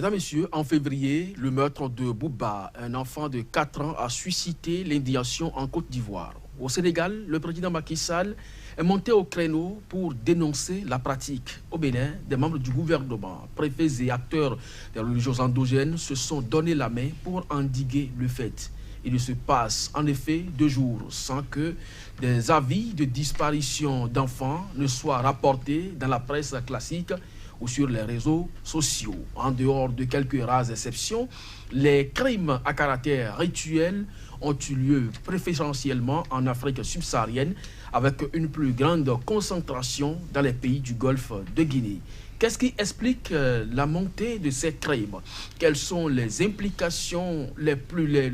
Mesdames, Messieurs, en février, le meurtre de Bouba, un enfant de 4 ans, a suscité l'indignation en Côte d'Ivoire. Au Sénégal, le président Macky Sall est monté au créneau pour dénoncer la pratique. Au Bénin, des membres du gouvernement, préfets et acteurs des religions endogènes se sont donné la main pour endiguer le fait. Il ne se passe en effet 2 jours sans que des avis de disparition d'enfants ne soient rapportés dans la presse classique ou sur les réseaux sociaux. En dehors de quelques rares exceptions, les crimes à caractère rituel ont eu lieu préférentiellement en Afrique subsaharienne avec une plus grande concentration dans les pays du Golfe de Guinée. Qu'est-ce qui explique la montée de ces crimes? Quelles sont les implications, les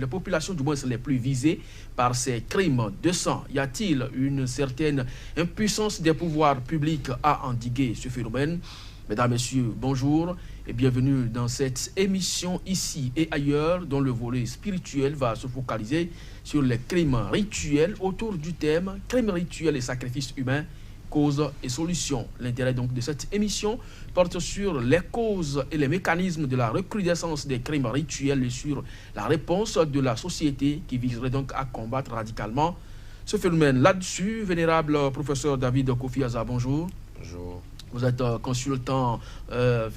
populations du moins les plus visées par ces crimes de sang? Y a-t-il une certaine impuissance des pouvoirs publics à endiguer ce phénomène? Mesdames, Messieurs, bonjour et bienvenue dans cette émission Ici et ailleurs dont le volet spirituel va se focaliser sur les crimes rituels autour du thème crimes rituels et sacrifices humains, causes et solutions. L'intérêt donc de cette émission porte sur les causes et les mécanismes de la recrudescence des crimes rituels et sur la réponse de la société qui viserait donc à combattre radicalement ce phénomène. Là-dessus, vénérable professeur David Kofi-Aza, bonjour. Bonjour. Vous êtes consultant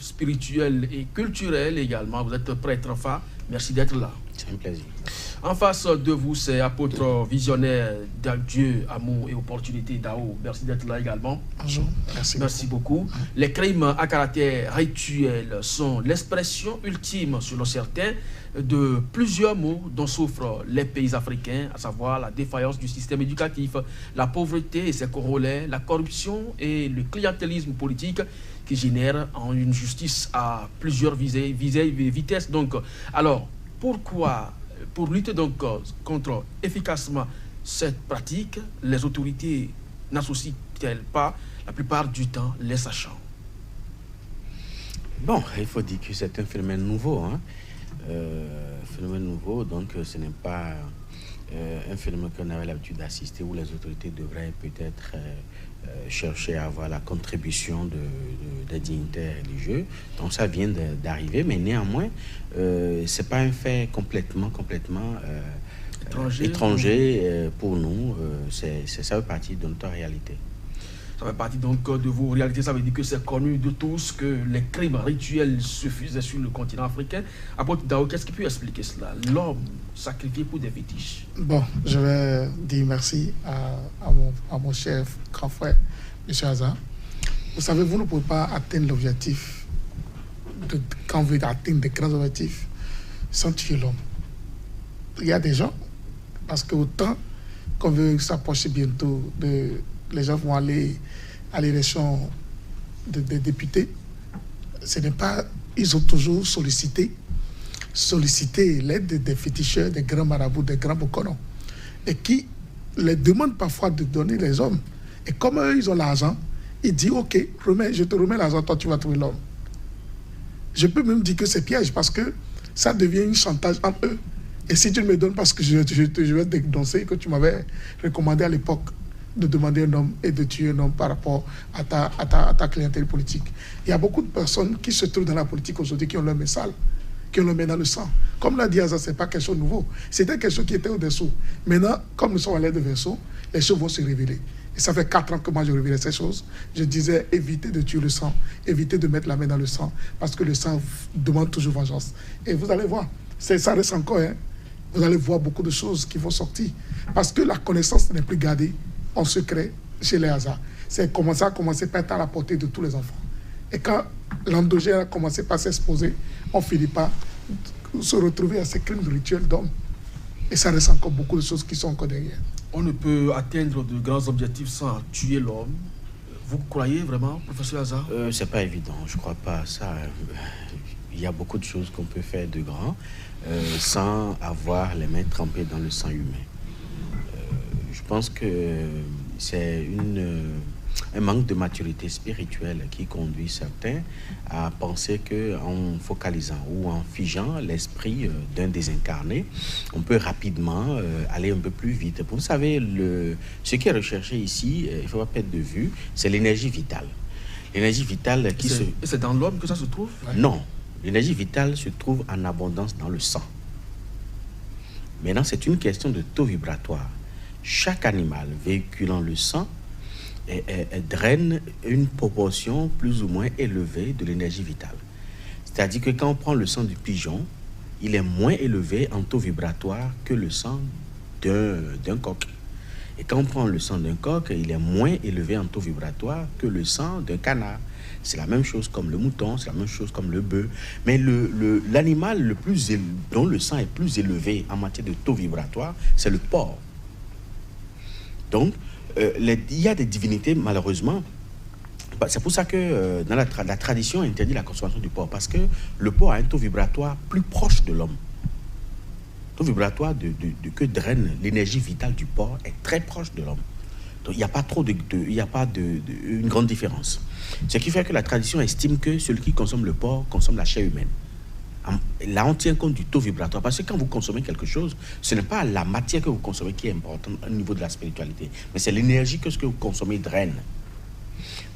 spirituel et culturel également. Vous êtes prêtre Fa. Merci d'être là. C'est un plaisir. En face de vous, c'est apôtre visionnaire de Dieu, amour et opportunité Dao. Merci d'être là également. Bonjour. Merci beaucoup. Les crimes à caractère rituel sont l'expression ultime, selon certains, de plusieurs maux dont souffrent les pays africains, à savoir la défaillance du système éducatif, la pauvreté et ses corollaires, la corruption et le clientélisme politique qui génèrent une justice à plusieurs vitesses. Donc, alors, pourquoi, pour lutter donc contre efficacement cette pratique, les autorités n'associent-elles pas la plupart du temps les sachants? Bon, il faut dire que c'est un phénomène nouveau. Phénomène nouveau, donc ce n'est pas un phénomène qu'on avait l'habitude d'assister où les autorités devraient peut-être chercher à avoir la contribution des dignitaires religieux. Donc ça vient d'arriver, mais néanmoins, c'est pas un fait complètement étranger pour nous. Ça fait partie de notre réalité. Ça fait partie donc de vos réalités. Ça veut dire que c'est connu de tous que les crimes rituels se faisaient sur le continent africain. Apôtre Dao, qu'est-ce qui peut expliquer cela? L'homme sacrifié pour des fétiches. Bon, je vais dire merci à mon chef, grand frère, M. Aza. Vous savez, vous ne pouvez pas atteindre l'objectif quand vous atteindre des grands objectifs sans tuer l'homme. Il y a des gens, parce que autant qu'on veut s'approcher bientôt les gens vont aller à l'élection des députés. Ce n'est pas... Ils ont toujours sollicité l'aide des féticheurs, des grands marabouts, des grands boconons, et qui les demandent parfois de donner les hommes. Et comme eux, ils ont l'argent, ils disent, OK, je te remets l'argent, toi, tu vas trouver l'homme. Je peux même dire que c'est piège, parce que ça devient un chantage entre eux. Et si tu ne me donnes pas ce que je vais te dénoncer, que tu m'avais recommandé à l'époque, de demander un homme et de tuer un homme par rapport à ta clientèle politique. Il y a beaucoup de personnes qui se trouvent dans la politique aujourd'hui qui ont leur main sale, qui ont leur main dans le sang. Comme l'a dit Aza, ce n'est pas quelque chose de nouveau. C'était quelque chose qui était au-dessous. Maintenant, comme nous sommes à l'aide de vaisseau, les choses vont se révéler. Et ça fait 4 ans que moi je révélais ces choses. Je disais, évitez de tuer le sang, évitez de mettre la main dans le sang, parce que le sang demande toujours vengeance. Et vous allez voir, ça reste encore, hein. Vous allez voir beaucoup de choses qui vont sortir. Parce que la connaissance n'est plus gardée en secret chez les Aza. Ça a commencé par être à la portée de tous les enfants. Et quand l'endogène a commencé par s'exposer, on finit par se retrouver à ces crimes rituels d'hommes. Et ça reste encore beaucoup de choses qui sont encore derrière. On ne peut atteindre de grands objectifs sans tuer l'homme. Vous croyez vraiment, professeur Aza? C'est pas évident, je crois pas à ça. Il y a beaucoup de choses qu'on peut faire de grand sans avoir les mains trempées dans le sang humain. Je pense que c'est un manque de maturité spirituelle qui conduit certains à penser qu'en focalisant ou en figeant l'esprit d'un désincarné, on peut rapidement aller un peu plus vite. Vous savez, ce qui est recherché ici, il ne faut pas perdre de vue, c'est l'énergie vitale. L'énergie vitale qui se... C'est dans l'homme que ça se trouve? Non. L'énergie vitale se trouve en abondance dans le sang. Maintenant, c'est une question de taux vibratoire. Chaque animal véhiculant le sang draine une proportion plus ou moins élevée de l'énergie vitale. C'est-à-dire que quand on prend le sang du pigeon, il est moins élevé en taux vibratoire que le sang d'un coq. Et quand on prend le sang d'un coq, il est moins élevé en taux vibratoire que le sang d'un canard. C'est la même chose comme le mouton, c'est la même chose comme le bœuf. Mais l'animal dont le sang est plus élevé en matière de taux vibratoire, c'est le porc. Donc, il y a des divinités, malheureusement. C'est pour ça que dans la tradition interdit la consommation du porc, parce que le porc a un taux vibratoire plus proche de l'homme. Le taux vibratoire que draine l'énergie vitale du porc est très proche de l'homme. Donc il n'y a pas une grande différence. Ce qui fait que la tradition estime que celui qui consomme le porc consomme la chair humaine. Là, on tient compte du taux vibratoire. Parce que quand vous consommez quelque chose, ce n'est pas la matière que vous consommez qui est importante au niveau de la spiritualité, mais c'est l'énergie que ce que vous consommez draine.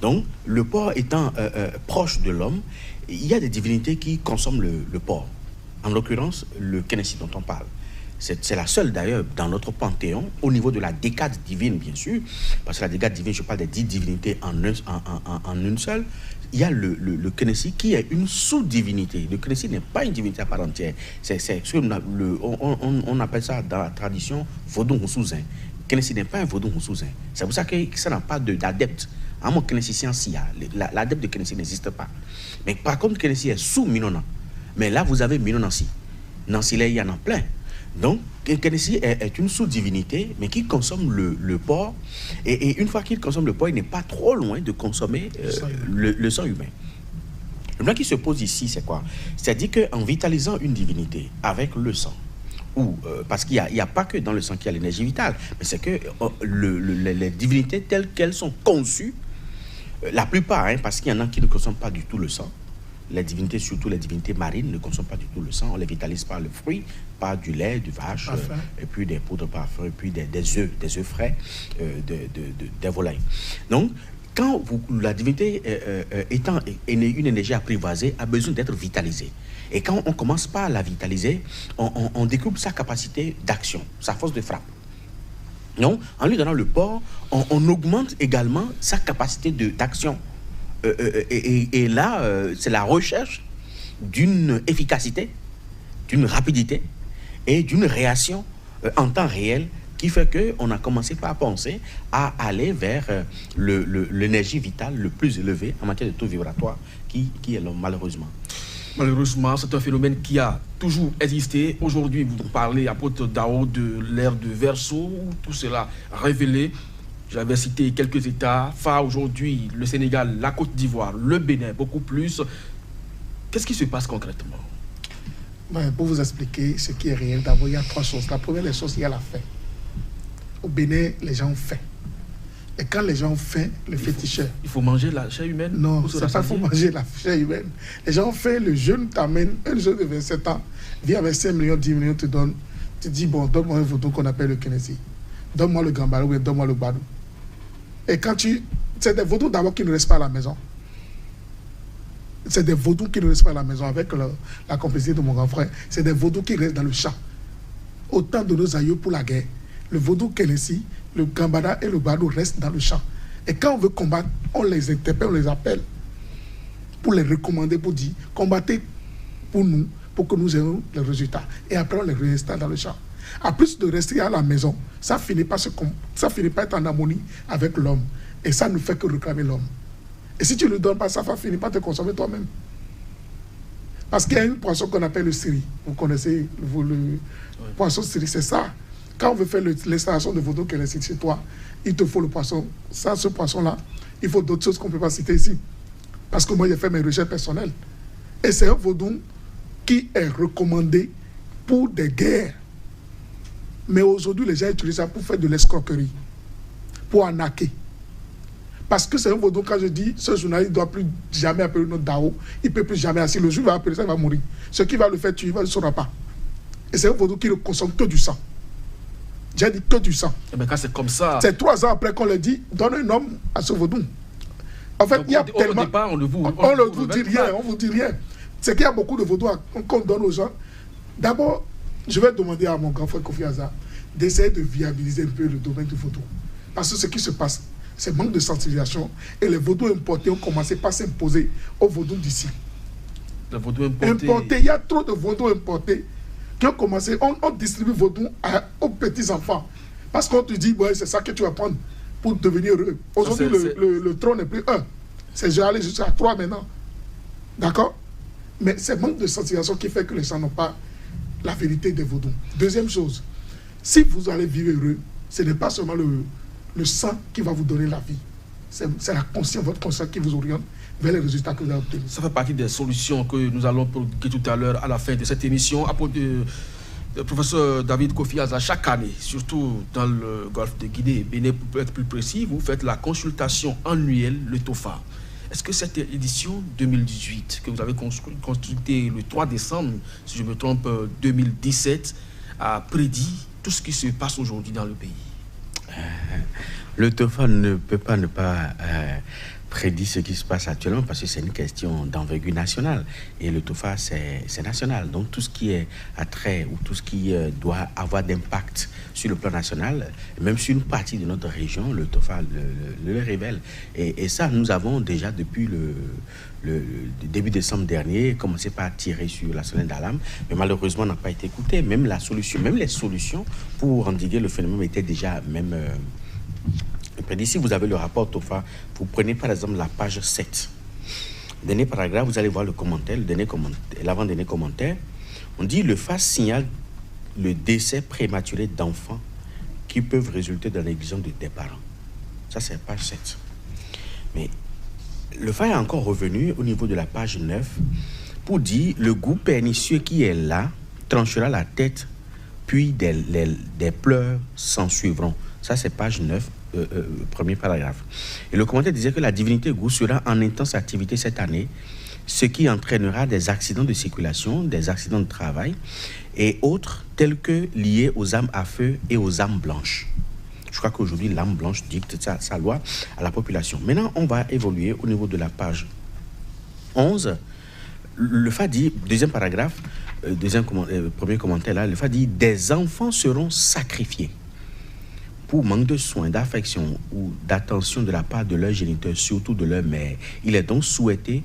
Donc, le porc étant proche de l'homme, il y a des divinités qui consomment le porc. En l'occurrence, le Kenessi dont on parle. C'est la seule d'ailleurs dans notre panthéon, au niveau de la décade divine bien sûr, parce que la décade divine, je parle des 10 divinités en une seule. Il y a le Kenessi qui est une sous-divinité. Le Kenessi n'est pas une divinité à part entière. On appelle ça dans la tradition vaudou Roussouzin. Kenessi n'est pas un vaudou Roussouzin. C'est pour ça que ça n'a pas d'adepte. À mon Kenessi Siancia, l'adepte de Kenessi n'existe pas. Mais par contre, Kenessi est sous Minona. Mais là, vous avez Minonansi. Nancy, là, il y en a plein. Donc, Kenessi est une sous-divinité, mais qui consomme le porc. Et une fois qu'il consomme le porc, il n'est pas trop loin de consommer le sang humain. Le problème qui se pose ici, c'est quoi? C'est-à-dire qu'en vitalisant une divinité avec le sang, parce qu'il n'y a pas que dans le sang qu'il y a l'énergie vitale, mais c'est que les divinités telles qu'elles sont conçues, la plupart, parce qu'il y en a qui ne consomment pas du tout le sang, les divinités, surtout les divinités marines, ne consomment pas du tout le sang. On les vitalise par le fruit, par du lait, du vache, et puis des poudres de parfum, et puis des œufs frais, des volailles. Donc, quand la divinité étant une énergie apprivoisée, a besoin d'être vitalisée. Et quand on commence par la vitaliser, on découpe sa capacité d'action, sa force de frappe. Donc, en lui donnant le porc, on augmente également sa capacité d'action. Et là, c'est la recherche d'une efficacité, d'une rapidité et d'une réaction en temps réel qui fait qu'on a commencé par penser à aller vers l'énergie vitale le plus élevée en matière de taux vibratoire qui est l'homme, malheureusement. Malheureusement, c'est un phénomène qui a toujours existé. Aujourd'hui, vous parlez, apôtre Dao, de l'ère de Verseau, où tout cela révélé. J'avais cité quelques États phares aujourd'hui, le Sénégal, la Côte d'Ivoire, le Bénin, beaucoup plus. Qu'est-ce qui se passe concrètement? Pour vous expliquer ce qui est réel, d'abord, il y a 3 choses. La première des choses, il y a la faim. Au Bénin, les gens ont faim. Et quand les gens ont faim, le féticheur... Il faut manger la chair humaine? Non, c'est pas qu'il faut manger la chair humaine. Les gens ont faim, le jeune t'amène, un jeune de 27 ans, vient avec 5 millions, 10 millions, te donne. Tu dis, bon, donne-moi un vaudou qu'on appelle le Kenessi. Donne-moi le gambara ou donne-moi le badou. Et quand c'est des vaudous d'abord qui ne restent pas à la maison. C'est des vaudous qui ne restent pas à la maison avec la complicité de mon grand frère. C'est des vaudous qui restent dans le champ. Au temps de nos aïeux pour la guerre, le vaudou Kenessi, le gambara et le badou restent dans le champ. Et quand on veut combattre, on les interpelle, on les appelle pour les recommander, pour dire combattez pour nous, pour que nous ayons les résultats. Et après, on les réinstalle dans le champ. À plus de rester à la maison, ça finit pas être en harmonie avec l'homme. Et ça ne fait que réclamer l'homme. Et si tu ne le donnes pas, ça va finir par te consommer toi-même. Parce qu'il y a une poisson qu'on appelle le siri. Vous connaissez le poisson siri, c'est ça. Quand on veut faire l'installation de vaudou qui est chez toi, il te faut le poisson. Ça, ce poisson-là, il faut d'autres choses qu'on ne peut pas citer ici. Parce que moi, j'ai fait mes recherches personnelles. Et c'est un vaudou qui est recommandé pour des guerres. Mais aujourd'hui, les gens utilisent ça pour faire de l'escroquerie, pour arnaquer. Parce que c'est un vaudou, quand je dis, ce journaliste ne doit plus jamais appeler notre Dao, il ne peut plus jamais assis. Le jour où il va appeler ça, il va mourir. Ce qui va le faire tuer, il ne le saura pas. Et c'est un vaudou qui ne consomme que du sang. J'ai dit que du sang. Mais quand c'est comme ça... C'est 3 ans après qu'on le dit, donne un homme à ce vaudou. En fait, il y a tellement... Au départ, on ne vous dit rien, on vous dit rien. c'est qu'il y a beaucoup de vaudou qu'on donne aux gens. D'abord, je vais demander à mon grand frère Kofi Aza d'essayer de viabiliser un peu le domaine du vaudou. Parce que ce qui se passe, c'est manque de sensibilisation. Et les vaudous importés ont commencé par s'imposer aux vaudous d'ici. Les vaudous importés. Il y a trop de vaudous importés qui ont commencé. On distribue vaudou aux petits-enfants. Parce qu'on te dit, ouais, c'est ça que tu vas prendre pour devenir heureux. Aujourd'hui, le trône n'est plus 1. C'est allé jusqu'à 3 maintenant. D'accord? Mais c'est manque de sensibilisation qui fait que les gens n'ont pas la vérité des vaudous. Deuxième chose, si vous allez vivre heureux, ce n'est pas seulement le sang qui va vous donner la vie. C'est la conscience, votre conscience qui vous oriente vers les résultats que vous avez obtenus. Ça fait partie des solutions que nous allons produire tout à l'heure à la fin de cette émission. À propos de professeur David Kofi Aza, chaque année, surtout dans le golfe de Guinée et Bénin, pour être plus précis, vous faites la consultation annuelle, le TOFA. Est-ce que cette édition 2018, que vous avez consultée le 3 décembre, si je me trompe, 2017, a prédit tout ce qui se passe aujourd'hui dans le pays? Le TOFA ne peut pas ne pas prédire ce qui se passe actuellement parce que c'est une question d'envergure nationale. Et le TOFA, c'est national. Donc tout ce qui est attrait ou tout ce qui doit avoir d'impact sur le plan national, même sur une partie de notre région, le TOFA le révèle. Et ça, nous avons déjà depuis le début décembre dernier commencé par tirer sur la sonnette d'alarme, mais malheureusement n'a pas été écouté. Même les solutions pour endiguer le phénomène étaient déjà même prédit. Si vous avez le rapport TOFA, vous prenez par exemple la page 7. Dernier paragraphe, vous allez voir le commentaire, l'avant-dernier commentaire. On dit le FAS signale le décès prématuré d'enfants qui peuvent résulter de la négligence des parents. Ça, c'est page 7. Mais le FAS est encore revenu au niveau de la page 9 pour dire le goût pernicieux qui est là tranchera la tête, puis des pleurs s'en suivront. Ça, c'est page 9. Premier paragraphe. Et le commentaire disait que la divinité goût sera en intense activité cette année, ce qui entraînera des accidents de circulation, des accidents de travail et autres tels que liés aux âmes à feu et aux âmes blanches. Je crois qu'aujourd'hui, l'âme blanche dicte sa loi à la population. Maintenant, on va évoluer au niveau de la page 11. Le FA dit, deuxième paragraphe, premier commentaire là, le FA dit « Des enfants seront sacrifiés ». Pour manque de soins, d'affection ou d'attention de la part de leurs géniteurs, surtout de leur mère. Il est donc souhaité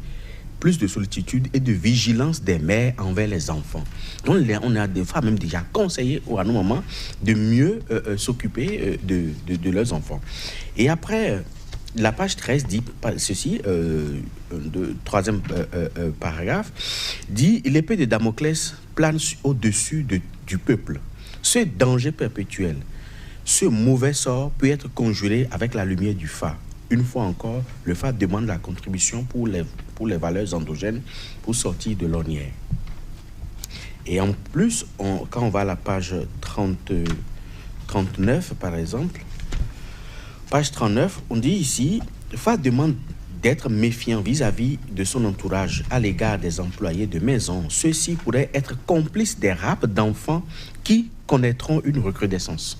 plus de solitude et de vigilance des mères envers les enfants. Donc on a des fois même déjà conseillé à nos mamans de mieux s'occuper de leurs enfants. Et après, la page 13 dit ceci, troisième paragraphe, dit « L'épée de Damoclès plane au-dessus du peuple. Ce danger perpétuel, ce mauvais sort peut être conjuré avec la lumière du phare. Une fois encore, le phare demande la contribution pour les valeurs endogènes pour sortir de l'ornière. Et en plus, quand on va à la page 39, par exemple, page 39, on dit ici, le phare demande d'être méfiant vis-à-vis de son entourage à l'égard des employés de maison. Ceux-ci pourraient être complices des rapes d'enfants qui connaîtront une recrudescence.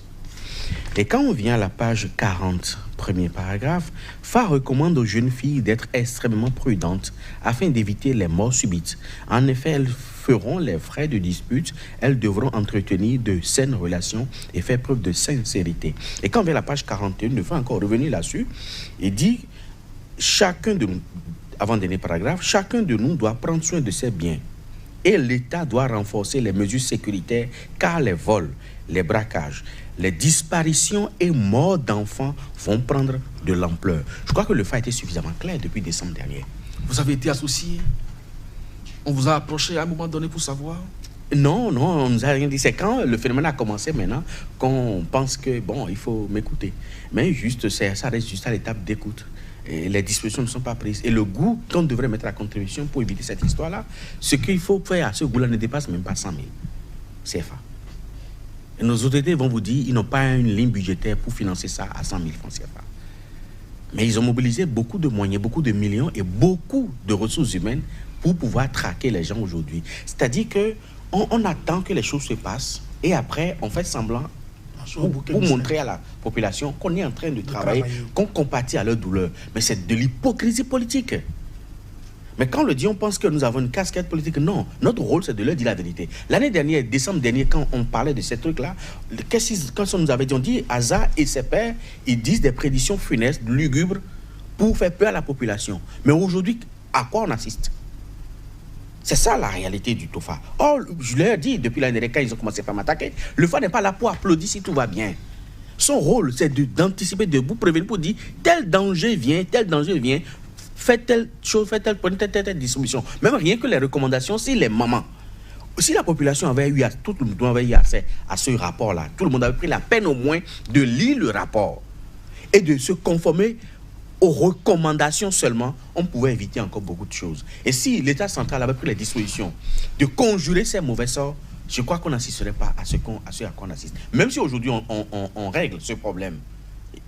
Et quand on vient à la page 40, premier paragraphe, FA recommande aux jeunes filles d'être extrêmement prudentes afin d'éviter les morts subites. En effet, elles feront les frais de dispute, elles devront entretenir de saines relations et faire preuve de sincérité. Et quand on vient à la page 41, il faut encore revenir là-dessus, il dit, chacun de nous, avant-dernier paragraphe, chacun de nous doit prendre soin de ses biens. Et l'État doit renforcer les mesures sécuritaires car les vols, les braquages, les disparitions et morts d'enfants vont prendre de l'ampleur. Je crois que le fait a été suffisamment clair depuis décembre dernier. Vous avez été associé? On vous a approché à un moment donné pour savoir? Non, on ne nous a rien dit. C'est quand le phénomène a commencé maintenant qu'on pense que, bon, il faut m'écouter. Mais juste, ça reste juste à l'étape d'écoute. Et les dispositions ne sont pas prises. Et le goût qu'on devrait mettre à contribution pour éviter cette histoire-là, ce qu'il faut faire à ce goût-là ne dépasse même pas 100 000 CFA. Et nos autorités vont vous dire qu'ils n'ont pas une ligne budgétaire pour financer ça à 100 000 francs CFA. Mais ils ont mobilisé beaucoup de moyens, beaucoup de millions et beaucoup de ressources humaines pour pouvoir traquer les gens aujourd'hui. C'est-à-dire qu'on attend que les choses se passent et après on fait semblant pour montrer à la population qu'on est en train de travailler, qu'on compatit à leur douleur. Mais c'est de l'hypocrisie politique. Mais quand on le dit, on pense que nous avons une casquette politique. Non, notre rôle, c'est de leur dire la vérité. L'année dernière, décembre dernier, quand on parlait de ces trucs-là, quand on nous avait dit, on dit, Aza et ses pairs, ils disent des prédictions funestes, lugubres, pour faire peur à la population. Mais aujourd'hui, à quoi on assiste? C'est ça la réalité du TOFA. Or, je leur ai dit, depuis l'année dernière, quand ils ont commencé à m'attaquer, le FA n'est pas là pour applaudir si tout va bien. Son rôle, c'est d'anticiper, de vous prévenir pour dire, tel danger vient, faites telle chose, prenez telle distribution. Même rien que les recommandations, si les mamans, si la population avait eu, tout le monde avait eu accès à ce rapport-là, tout le monde avait pris la peine au moins de lire le rapport et de se conformer aux recommandations seulement, on pouvait éviter encore beaucoup de choses. Et si l'État central avait pris les dispositions de conjurer ces mauvais sorts, je crois qu'on n'assisterait pas à ce à quoi on assiste. Même si aujourd'hui on règle ce problème,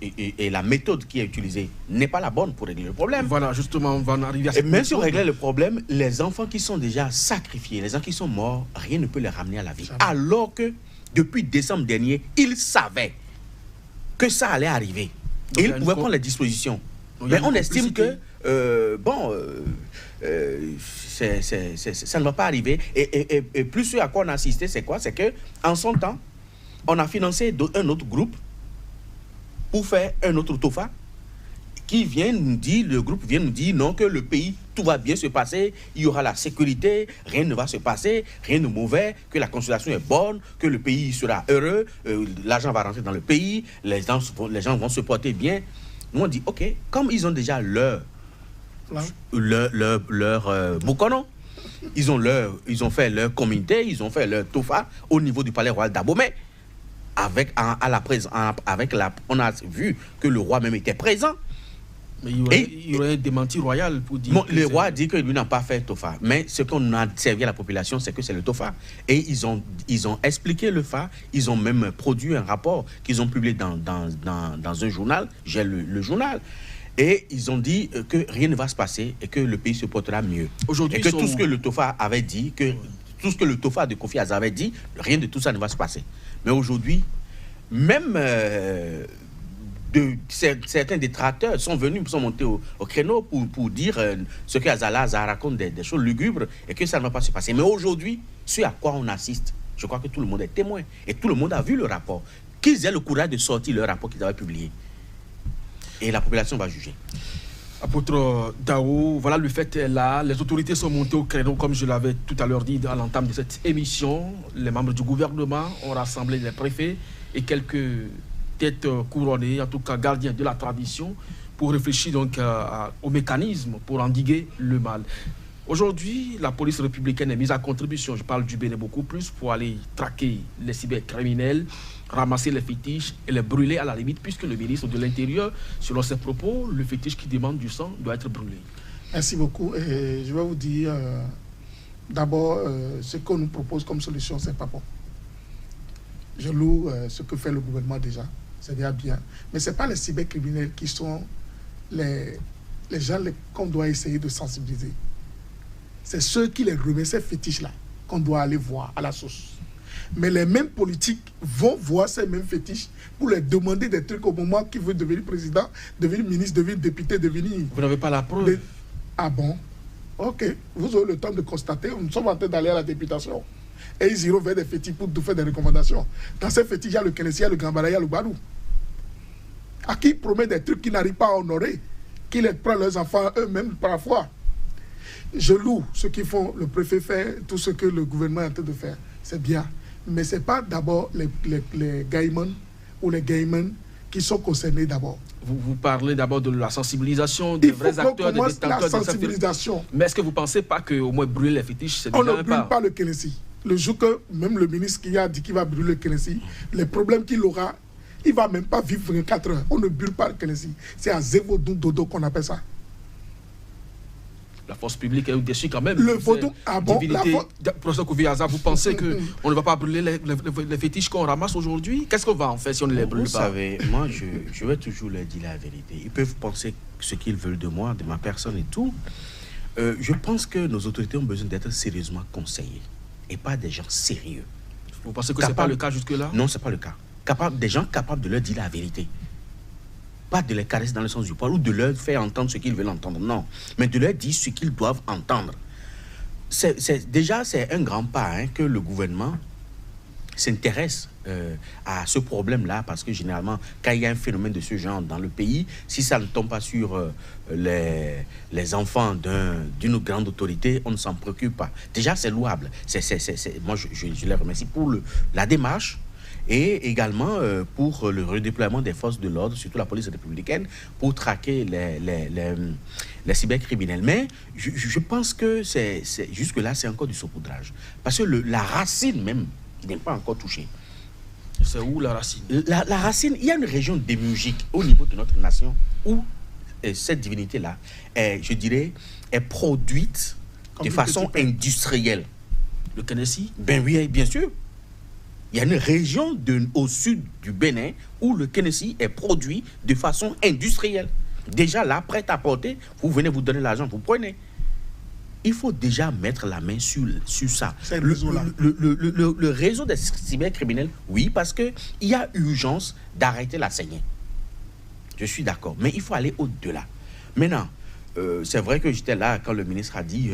et la méthode qui est utilisée n'est pas la bonne pour régler le problème. Voilà, justement, on va en arriver à cette méthode. Même si on réglait le problème, les enfants qui sont déjà sacrifiés, les enfants qui sont morts, rien ne peut les ramener à la vie. Alors que, depuis décembre dernier, ils savaient que ça allait arriver. Donc, et ils pouvaient prendre les dispositions. Donc, mais on estime que, ça ne va pas arriver. Et plus ce à quoi on a assisté, c'est quoi? C'est qu'en son temps, on a financé un autre groupe pour faire un autre TOFA qui vient nous dire, le groupe vient nous dire non, que le pays, tout va bien se passer, il y aura la sécurité, rien ne va se passer, rien de mauvais, que la consultation est bonne, que le pays sera heureux, l'argent va rentrer dans le pays, les gens vont se porter bien. Nous on dit, ok, comme ils ont déjà leur bouconon, ils ont fait leur communauté, ils ont fait leur TOFA au niveau du palais royal d'Abomey. On a vu que le roi même était présent. Mais il y aurait un démenti royal pour dire. Bon, le roi dit que lui n'a pas fait TOFA. Mais ce qu'on a servi à la population, c'est que c'est le TOFA. Et ils ont expliqué le FA. Ils ont même produit un rapport qu'ils ont publié dans un journal. J'ai le journal. Et ils ont dit que rien ne va se passer et que le pays se portera mieux. Aujourd'hui, et que tout ce que le TOFA avait dit, tout ce que le TOFA de Kofi Aza avait dit, rien de tout ça ne va se passer. Mais aujourd'hui, même certains détracteurs sont montés au créneau pour dire ce que Aza raconte des choses lugubres et que ça ne va pas se passer. Mais aujourd'hui, ce à quoi on assiste, je crois que tout le monde est témoin et tout le monde a vu le rapport. Qu'ils aient le courage de sortir le rapport qu'ils avaient publié. Et la population va juger. Apôtre Dao, voilà, le fait est là. Les autorités sont montées au créneau, comme je l'avais tout à l'heure dit à l'entame de cette émission. Les membres du gouvernement ont rassemblé les préfets et quelques têtes couronnées, en tout cas gardiens de la tradition, pour réfléchir donc au mécanisme pour endiguer le mal. Aujourd'hui, la police républicaine est mise à contribution. Je parle du Bénin beaucoup plus pour aller traquer les cybercriminels, ramasser les fétiches et les brûler à la limite, puisque le ministre de l'Intérieur, selon ses propos, le fétiche qui demande du sang doit être brûlé. Merci beaucoup. Et je vais vous dire, d'abord, ce qu'on nous propose comme solution, c'est pas bon. Je loue ce que fait le gouvernement déjà, c'est déjà bien. Mais ce n'est pas les cybercriminels qui sont les gens qu'on doit essayer de sensibiliser. C'est ceux qui les remettent, ces fétiches-là, qu'on doit aller voir à la source. Mais les mêmes politiques vont voir ces mêmes fétiches pour leur demander des trucs au moment qu'ils veulent devenir président, devenir ministre, devenir député, devenir... Vous n'avez pas la preuve? Ah bon? Ok. Vous aurez le temps de constater. Nous sommes en train d'aller à la députation. Et ils iront vers des fétiches pour nous faire des recommandations. Dans ces fétiches, il y a le Kénessi, il y a le Gambara, il y a le Badou. À qui promet des trucs qu'ils n'arrivent pas à honorer, qui les prennent leurs enfants eux-mêmes parfois. Je loue ce qu'ils font, le préfet fait, tout ce que le gouvernement est en train de faire. C'est bien. Mais ce n'est pas d'abord les gaïmans ou les gaïmans qui sont concernés d'abord. Vous parlez d'abord de la sensibilisation des vrais acteurs, des détenteurs de sensibilisation. Mais est-ce que vous ne pensez pas qu'au moins brûler les fétiches, c'est déjà un pas? On ne brûle pas le Kénessi. Le jour que même le ministre qui a dit qu'il va brûler le Kénessi, les problèmes qu'il aura, il ne va même pas vivre 24 heures. On ne brûle pas le Kénessi. C'est à zéro dodo qu'on appelle ça. La force publique est déçue quand même. Le photo, ah bon, professeur Kofi Aza, vous pensez qu'on ne va pas brûler les fétiches qu'on ramasse aujourd'hui? Qu'est-ce qu'on va en faire si on ne les brûle pas? Vous savez, moi, je vais toujours leur dire la vérité. Ils peuvent penser ce qu'ils veulent de moi, de ma personne et tout. Je pense que nos autorités ont besoin d'être sérieusement conseillées et pas des gens sérieux. Vous pensez que ce n'est pas le cas jusque-là? Non, ce n'est pas le cas. Des gens capables de leur dire la vérité. pas de les caresser dans le sens du poil ou de leur faire entendre ce qu'ils veulent entendre, non. Mais de leur dire ce qu'ils doivent entendre. Déjà, c'est un grand pas que le gouvernement s'intéresse à ce problème-là, parce que généralement, quand il y a un phénomène de ce genre dans le pays, si ça ne tombe pas sur les enfants d'une grande autorité, on ne s'en préoccupe pas. Déjà, c'est louable. Moi, je les remercie pour la démarche et également pour le redéploiement des forces de l'ordre, surtout la police républicaine, pour traquer les cybercriminels. Mais je pense que jusque-là, c'est encore du saupoudrage. Parce que la racine même, n'est pas encore touché. C'est où la racine? La racine, il y a une région démiurgique au niveau de notre nation où cette divinité-là, je dirais, est produite de façon industrielle. Le Kennedy? Ben oui, bien sûr. Il y a une région au sud du Bénin où le Kennedy est produit de façon industrielle. Déjà là, prêt à porter, vous venez vous donner l'argent, vous prenez. Il faut déjà mettre la main sur ça. Le réseau des cybercriminels, oui, parce qu'il y a urgence d'arrêter la saignée. Je suis d'accord, mais il faut aller au-delà. Maintenant, c'est vrai que j'étais là quand le ministre a dit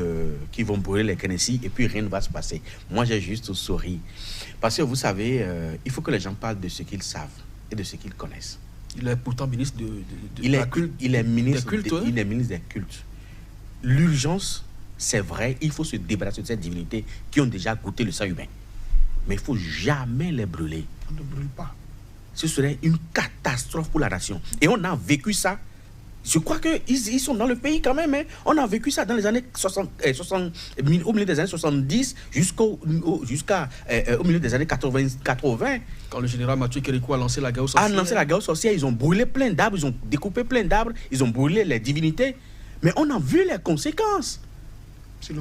qu'ils vont brûler les Kennedy et puis rien ne va se passer. Moi, j'ai juste souri. Parce que vous savez, il faut que les gens parlent de ce qu'ils savent et de ce qu'ils connaissent. Il est pourtant ministre il est ministre des cultes. L'urgence, c'est vrai, il faut se débarrasser de ces divinités qui ont déjà goûté le sang humain. Mais il ne faut jamais les brûler. On ne brûle pas. Ce serait une catastrophe pour la nation. Et on a vécu ça. Je crois qu'ils sont dans le pays quand même. On a vécu ça dans les années au milieu des années 70 jusqu'au milieu des années 80. Quand le général Mathieu Kérékou a lancé la guerre aux sorcières. A lancé la guerre aux sorcières, ils ont brûlé plein d'arbres, ils ont découpé plein d'arbres, ils ont brûlé les divinités. Mais on a vu les conséquences.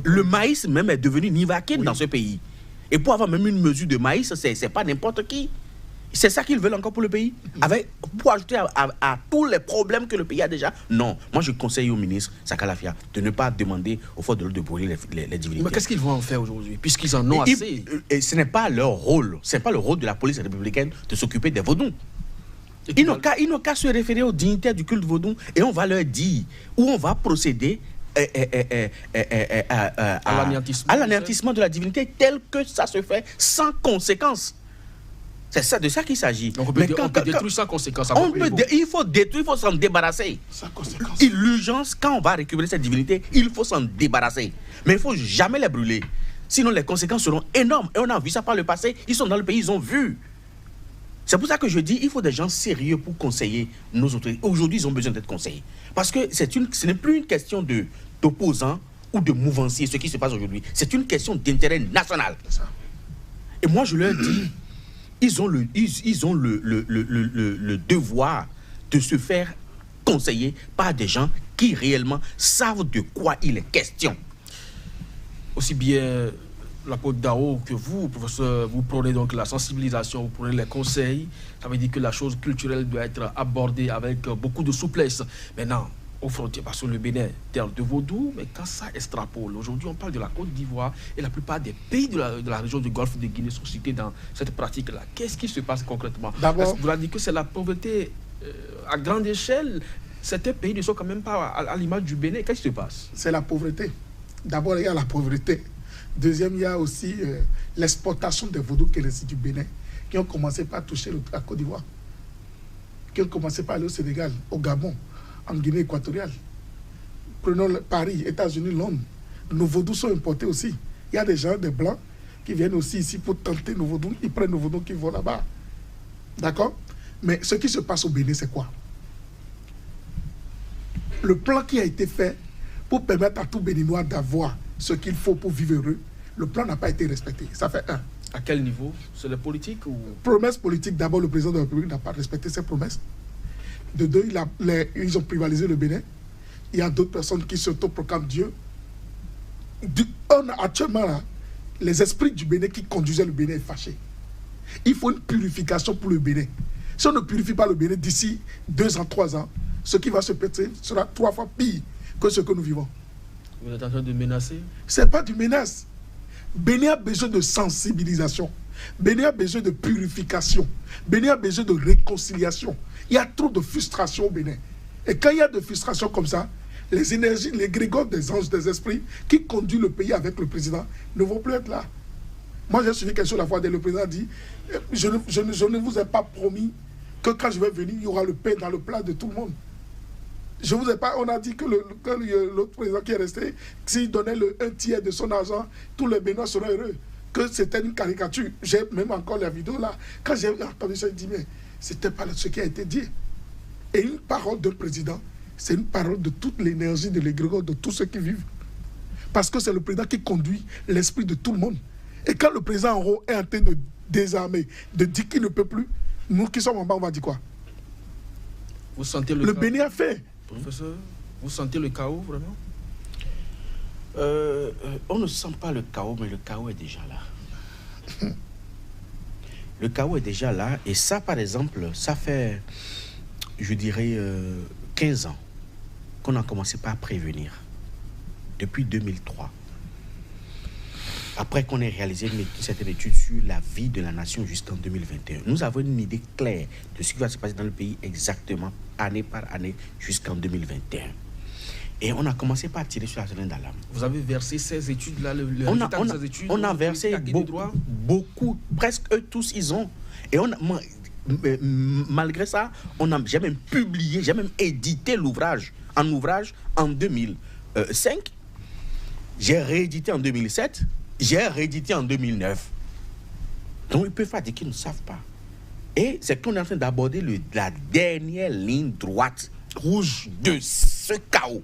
Le maïs même est devenu nivaquine dans ce pays. Et pour avoir même une mesure de maïs, c'est pas n'importe qui. C'est ça qu'ils veulent encore pour le pays. Pour ajouter à tous les problèmes que le pays a déjà. Non, moi je conseille au ministre Sakalafia de ne pas demander aux forces de l'ordre de brûler les divinités. Mais qu'est-ce qu'ils vont en faire aujourd'hui, puisqu'ils en ont assez? Ce n'est pas leur rôle. Ce n'est pas le rôle de la police républicaine de s'occuper des vaudous. Ils n'ont qu'à se référer aux dignitaires du culte vaudou et on va leur dire où on va procéder à l'anéantissement de la divinité tel que ça se fait sans conséquence. C'est ça, de ça qu'il s'agit. Donc on peut détruire sans conséquence. Il faut détruire, il faut s'en débarrasser. Sans conséquence. L'urgence, quand on va récupérer cette divinité, il faut s'en débarrasser. Mais il ne faut jamais les brûler. Sinon les conséquences seront énormes. Et on a vu ça par le passé. Ils sont dans le pays, ils ont vu. C'est pour ça que je dis il faut des gens sérieux pour conseiller nos autorités. Aujourd'hui, ils ont besoin d'être conseillés. Parce que ce n'est plus une question d'opposants ou de mouvanciers, ce qui se passe aujourd'hui. C'est une question d'intérêt national. Et moi, je leur dis, ils ont le devoir de se faire conseiller par des gens qui réellement savent de quoi il est question. Aussi bien l'apôtre Dao que vous, professeur, vous prenez donc la sensibilisation, vous prenez les conseils. Ça veut dire que la chose culturelle doit être abordée avec beaucoup de souplesse. Maintenant, aux frontières, parce que le Bénin, terre de vaudou, mais quand ça extrapole, aujourd'hui on parle de la Côte d'Ivoire et la plupart des pays de la région du Golfe de Guinée sont cités dans cette pratique-là. Qu'est-ce qui se passe concrètement? D'abord, vous avez dit que c'est la pauvreté à grande échelle. Certains pays ne sont quand même pas à l'image du Bénin. Qu'est-ce qui se passe? C'est la pauvreté. D'abord, il y a la pauvreté. Deuxième, il y a aussi l'exportation des vaudous qui restent du Bénin, qui ont commencé par toucher la Côte d'Ivoire, qui ont commencé par aller au Sénégal, au Gabon, en Guinée équatoriale. Prenons Paris, États-Unis, Londres. Nos vaudous sont importés aussi. Il y a des gens, des Blancs, qui viennent aussi ici pour tenter nos vaudous. Ils prennent nos vaudous qui vont là-bas. D'accord? Mais ce qui se passe au Bénin, c'est quoi? Le plan qui a été fait pour permettre à tout Béninois d'avoir ce qu'il faut pour vivre heureux, le plan n'a pas été respecté. Ça fait un. À quel niveau? C'est les politiques ou... Promesse politique, d'abord, le président de la République n'a pas respecté ses promesses. De deux, ils ont privalisé le Bénin. Il y a d'autres personnes qui s'autoproclament Dieu. Actuellement, là, les esprits du Bénin qui conduisaient le Bénin sont fâchés. Il faut une purification pour le Bénin. Si on ne purifie pas le Bénin d'ici 2 ans, 3 ans, ce qui va se passer sera 3 fois pire que ce que nous vivons. Vous êtes en train de menacer? Ce n'est pas du menace. Bénin a besoin de sensibilisation. Bénin a besoin de purification. Bénin a besoin de réconciliation. Il y a trop de frustration au Bénin. Et quand il y a de frustration comme ça, les énergies, les grégores des anges, des esprits qui conduisent le pays avec le président ne vont plus être là. Moi, j'ai suivi quelque chose la fois, le président dit je ne vous ai pas promis que quand je vais venir, il y aura le pain dans le plat de tout le monde. Je vous ai pas, on a dit que l'autre président qui est resté, s'il donnait un tiers de son argent, tous les Béninois seraient heureux. Que c'était une caricature. J'ai même encore la vidéo là. Quand j'ai entendu ça, j'ai dit, mais c'était pas ce qui a été dit. Et une parole d'un président, c'est une parole de toute l'énergie de l'égrégore, de tous ceux qui vivent. Parce que c'est le président qui conduit l'esprit de tout le monde. Et quand le président en haut est en train de désarmer, de dire qu'il ne peut plus, nous qui sommes en bas, on va dire quoi? Vous sentez le chaos, Bénin a fait. Professeur, vous sentez le chaos vraiment? On ne sent pas le chaos, mais le chaos est déjà là. Le chaos est déjà là. Et ça, par exemple, ça fait, je dirais, 15 ans qu'on a commencé par prévenir. Depuis 2003. Après qu'on ait réalisé cette étude sur la vie de la nation jusqu'en 2021, nous avons une idée claire de ce qui va se passer dans le pays exactement, année par année, jusqu'en 2021. Et on a commencé par tirer sur la sonnette d'alarme. Vous avez versé ces études-là, on a versé beaucoup, presque eux tous, ils ont. Et malgré ça, j'ai même publié, j'ai même édité l'ouvrage en 2005. J'ai réédité en 2007. J'ai réédité en 2009. Donc, ils ne peuvent pas dire qu'ils ne savent pas. Et c'est qu'on est en train d'aborder la dernière ligne droite rouge de ce chaos.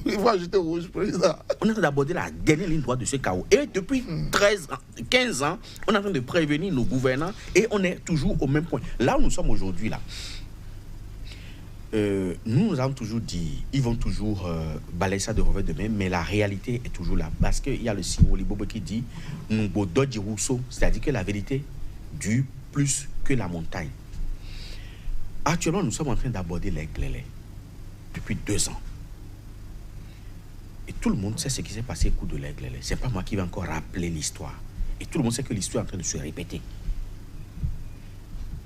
Il faut ajouter rouge, président. On est en train d'aborder la dernière ligne droite de ce chaos. Et depuis 15 ans, on est en train de prévenir nos gouvernants et on est toujours au même point. Là où nous sommes aujourd'hui, là, nous avons toujours dit, ils vont toujours balayer ça de revers de main, mais la réalité est toujours là. Parce qu'il y a le signe Olibobo qui dit Nungodoji Rousseau, c'est-à-dire que la vérité dure plus que la montagne. Actuellement, nous sommes en train d'aborder les Glélé depuis 2 ans. Et tout le monde sait ce qui s'est passé au cours de l'aigle. Ce n'est pas moi qui vais encore rappeler l'histoire. Et tout le monde sait que l'histoire est en train de se répéter.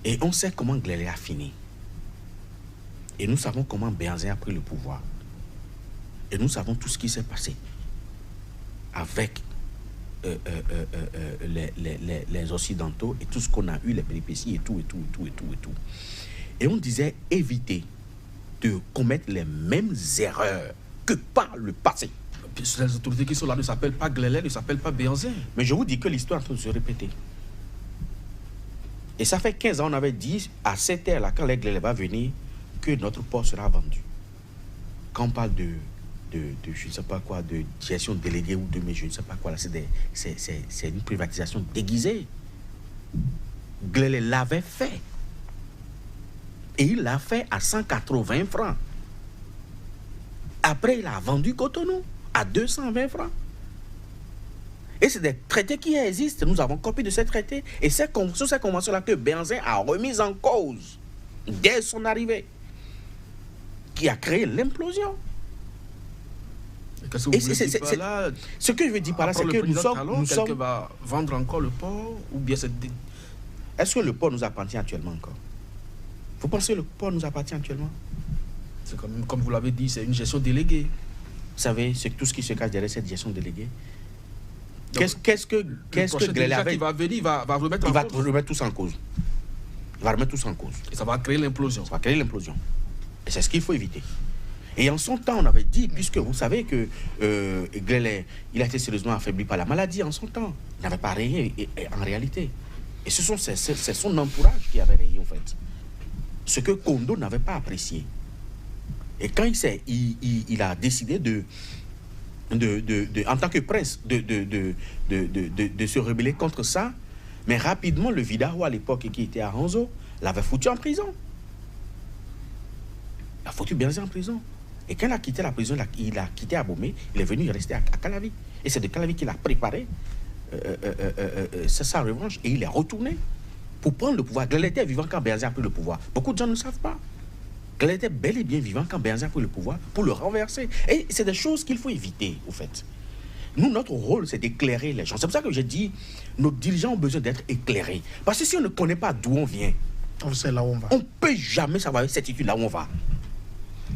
Et on sait comment Glélé a fini. Et nous savons comment Béhanzin a pris le pouvoir. Et nous savons tout ce qui s'est passé avec les Occidentaux et tout ce qu'on a eu, les péripéties et tout. Et on disait éviter de commettre les mêmes erreurs que par le passé. Les autorités qui sont là ne s'appellent pas Glélé, ne s'appellent pas Béhanzin. Mais je vous dis que l'histoire est en train de se répéter. Et ça fait 15 ans, on avait dit à cette ère-là, quand les Glélé va venir, que notre port sera vendu. Quand on parle de je ne sais pas quoi, de gestion déléguée ou de mais je ne sais pas quoi, là, c'est une privatisation déguisée. Glélé l'avait fait. Et il l'a fait à 180 francs. Après, il a vendu Cotonou à 220 francs. Et c'est des traités qui existent. Nous avons copié de ces traités. Et c'est sur ces conventions-là que Béhanzin a remis en cause dès son arrivée, qui a créé l'implosion. Qu'est-ce que vous voulez dire par là? Ce que je veux dire par là, c'est que nous sommes va vendre encore le port ou bien c'est... Est-ce que le port nous appartient actuellement encore? Vous pensez que le port nous appartient actuellement? C'est quand même, comme vous l'avez dit, c'est une gestion déléguée. Vous savez, c'est tout ce qui se cache derrière cette gestion déléguée. Qu'est-ce que Glélé avait... qui va venir, il va remettre en cause. Il va remettre tout ça en cause. Il va remettre tout ça en cause. Et ça va créer l'implosion. Ça va créer l'implosion. Et c'est ce qu'il faut éviter. Et en son temps, on avait dit, puisque vous savez que Glélé, il a été sérieusement affaibli par la maladie en son temps. Il n'avait pas rayé en réalité. Et c'est son entourage qui avait rayé, en fait. Ce que Kondo n'avait pas apprécié. Et quand il a décidé en tant que prince, de se rebeller contre ça, mais rapidement, le Vidaro à l'époque qui était à Ranzo l'avait foutu en prison. Il a foutu Béhanzin en prison. Et quand il a quitté la prison, il a quitté Abomey, il est venu rester à Calavi. Et c'est de Calavi qu'il a préparé sa revanche. Et il est retourné pour prendre le pouvoir. Glélé était vivant quand Béhanzin a pris le pouvoir. Beaucoup de gens ne savent pas. Glélé était bel et bien vivant quand Béhanzin a pris le pouvoir pour le renverser. Et c'est des choses qu'il faut éviter, au fait. Nous, notre rôle, c'est d'éclairer les gens. C'est pour ça que j'ai dit, nos dirigeants ont besoin d'être éclairés. Parce que si on ne connaît pas d'où on vient, On sait là où on va. On ne peut jamais savoir avec certitude là où on va.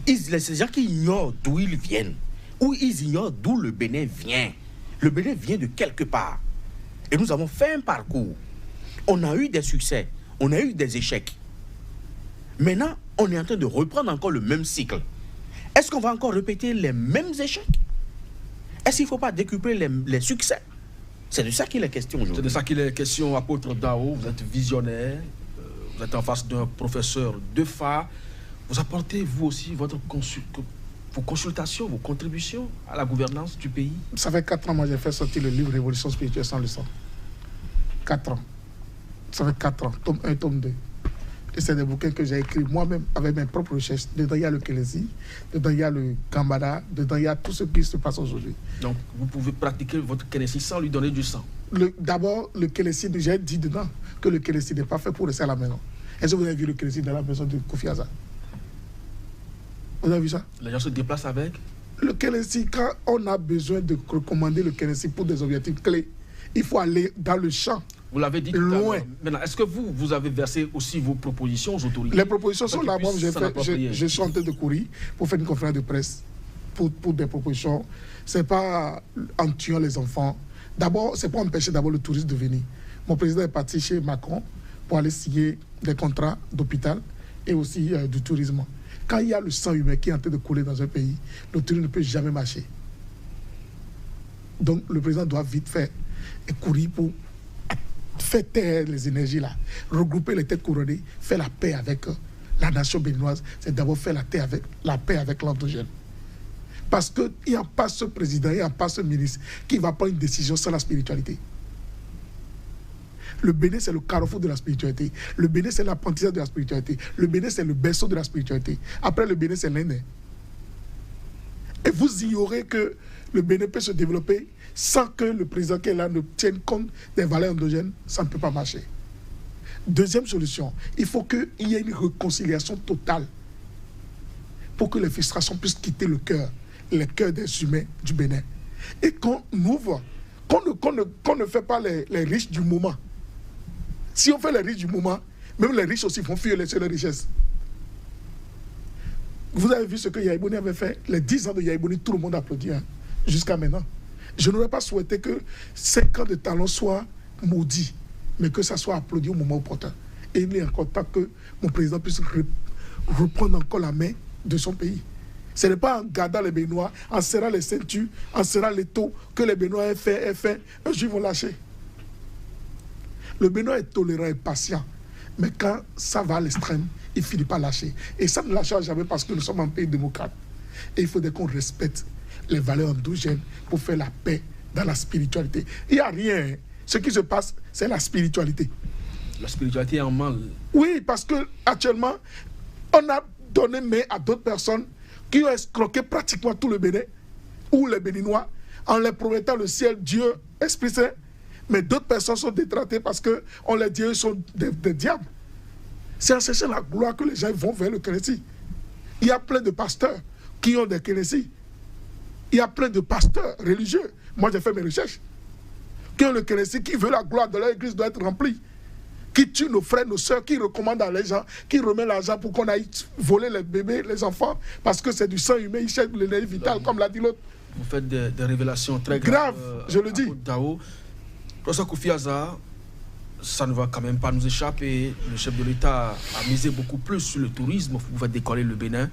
Ces gens qui ignorent d'où ils viennent, ou ils ignorent d'où le Bénin vient. Le Bénin vient de quelque part. Et nous avons fait un parcours. On a eu des succès, on a eu des échecs. Maintenant, on est en train de reprendre encore le même cycle. Est-ce qu'on va encore répéter les mêmes échecs? Est-ce qu'il ne faut pas décupler les succès? C'est de ça qu'il est question aujourd'hui. C'est de ça qu'il est question, apôtre Dao. Vous êtes visionnaire, vous êtes en face d'un professeur de phare. Vous apportez, vous aussi, vos consultations, vos contributions à la gouvernance du pays. Ça fait 4 ans, moi, j'ai fait sortir le livre Révolution spirituelle sans leçon. 4 ans. Ça fait 4 ans, tome 1, tome 2. Et c'est des bouquins que j'ai écrits moi-même avec mes propres recherches. Dedans, il y a le Kélési, dedans, il y a le Kambada, dedans, il y a tout ce qui se passe aujourd'hui. Donc, vous pouvez pratiquer votre Kélési sans lui donner du sang. D'abord, le Kélési, j'ai dit dedans que le Kélési n'est pas fait pour rester à la maison. Est-ce que vous avez vu le Kélési dans la maison de Kofi Aza? Vous avez vu ça? Les gens se déplacent avec? Le Kélési, quand on a besoin de recommander le Kélési pour des objectifs clés, il faut aller dans le champ. Vous l'avez dit tout à l'heure. Maintenant, est-ce que vous avez versé aussi vos propositions aux autorités? Les propositions sont là. Moi, je suis en train de courir pour faire une conférence de presse pour des propositions. Ce n'est pas en tuant les enfants. D'abord, ce n'est pas empêcher d'abord le tourisme de venir. Mon président est parti chez Macron pour aller signer des contrats d'hôpital et aussi du tourisme. Quand il y a le sang humain qui est en train de couler dans un pays, le tourisme ne peut jamais marcher. Donc, le président doit vite faire et courir pour faire taire les énergies là, regrouper les têtes couronnées, faire la paix avec la nation béninoise, c'est d'abord faire la paix avec l'endogène. Parce qu'il n'y a pas ce président, il n'y a pas ce ministre qui va prendre une décision sans la spiritualité. Le Bénin, c'est le carrefour de la spiritualité. Le Bénin, c'est l'apprentissage de la spiritualité. Le Bénin, c'est le berceau de la spiritualité. Après, le Bénin, c'est l'Inde. Et vous ignorez que le Bénin peut se développer sans que le président qui est là ne tienne compte des valeurs endogènes. Ça ne peut pas marcher. Deuxième solution, il faut qu'il y ait une réconciliation totale pour que les frustrations puissent quitter le cœur, les cœurs des humains du Bénin. Et qu'on ouvre, qu'on ne fait pas les riches du moment. Si on fait les riches du moment, même les riches aussi vont fuir les richesses. Vous avez vu ce que Yaïbouni avait fait, les 10 ans de Yaïbouni, tout le monde applaudit jusqu'à maintenant. Je n'aurais pas souhaité que 5 ans de talent soient maudits, mais que ça soit applaudi au moment opportun. Et il est encore temps que mon président puisse reprendre encore la main de son pays. Ce n'est pas en gardant les Béninois, en serrant les ceintures, en serrant les taux, que les Béninois aient fait, un jour ils vont lâcher. Le Béninois est tolérant et patient, mais quand ça va à l'extrême, il ne finit pas lâcher. Et ça ne lâchera jamais parce que nous sommes un pays démocrate. Et il faudrait qu'on respecte les valeurs endogènes pour faire la paix dans la spiritualité. Il n'y a rien. Ce qui se passe, c'est la spiritualité. La spiritualité est en mal. Oui, parce qu'actuellement, on a donné main à d'autres personnes qui ont escroqué pratiquement tout le Bénin, ou les Béninois, en leur promettant le ciel, Dieu, Esprit Saint. Mais d'autres personnes sont détratées parce qu'on les dit qu'ils sont des diables. C'est en cherchant la gloire que les gens vont vers le Kélési. Il y a plein de pasteurs qui ont des Kélési. Il y a plein de pasteurs religieux. Moi, j'ai fait mes recherches. Qui ont le Kélési, qui veut la gloire de leur église doit être remplie. Qui tue nos frères, nos soeurs, qui recommandent à les gens, qui remet l'argent pour qu'on aille voler les bébés, les enfants, parce que c'est du sang humain, ils cherchent l'énergie vitale, comme l'a dit l'autre. Vous faites des révélations très graves. Je le dis. Dao. Professeur Kofi Aza, ça ne va quand même pas nous échapper. Le chef de l'État a misé beaucoup plus sur le tourisme pour faire décoller le Bénin.